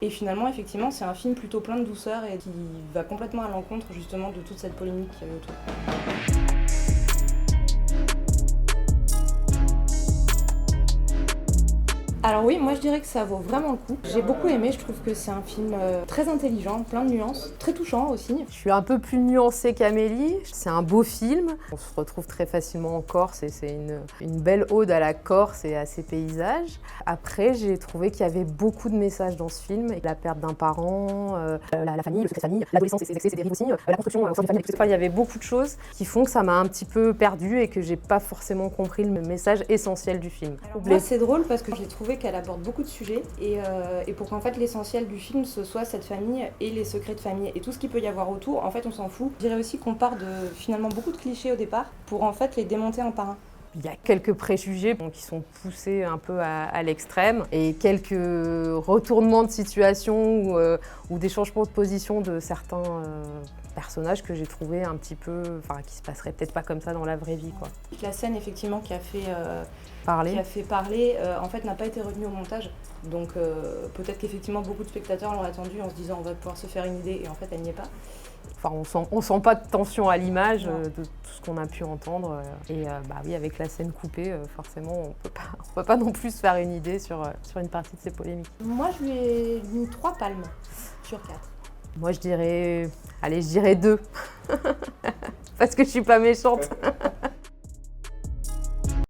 Et finalement, effectivement, c'est un film plutôt plein de douceur et qui va complètement à l'encontre justement de toute cette polémique qu'il y avait autour. Alors oui, moi je dirais que ça vaut vraiment le coup. J'ai beaucoup aimé, je trouve que c'est un film très intelligent, plein de nuances, très touchant aussi. Je suis un peu plus nuancée qu'Amélie. C'est un beau film. On se retrouve très facilement en Corse et c'est une belle ode à la Corse et à ses paysages. Après, j'ai trouvé qu'il y avait beaucoup de messages dans ce film. La perte d'un parent, la famille, le secret de famille, l'adolescence et ses excès, ses dérives aussi, la construction au sein d'une famille. Enfin, il y avait beaucoup de choses qui font que ça m'a un petit peu perdue et que j'ai pas forcément compris le message essentiel du film. Alors moi c'est drôle parce que j'ai trouvé qu'elle aborde beaucoup de sujets et pour qu'en fait l'essentiel du film ce soit cette famille et les secrets de famille et tout ce qu'il peut y avoir autour, en fait on s'en fout. Je dirais aussi qu'on part de finalement beaucoup de clichés au départ pour en fait les démonter un par un. Il y a quelques préjugés qui sont poussés un peu à l'extrême et quelques retournements de situation ou des changements de position de certains personnages que j'ai trouvé un petit peu, enfin qui se passeraient peut-être pas comme ça dans la vraie vie, quoi. La scène effectivement qui a fait Parler. en fait n'a pas été retenue au montage. Donc peut-être qu'effectivement beaucoup de spectateurs l'ont attendue en se disant on va pouvoir se faire une idée et en fait elle n'y est pas. Enfin, on sent pas de tension à l'image de tout ce qu'on a pu entendre. Et oui, avec la scène coupée, forcément, on peut pas non plus se faire une idée sur une partie de ces polémiques. Moi je lui ai mis 3 palmes sur 4. Moi, je dirais 2. Parce que je suis pas méchante.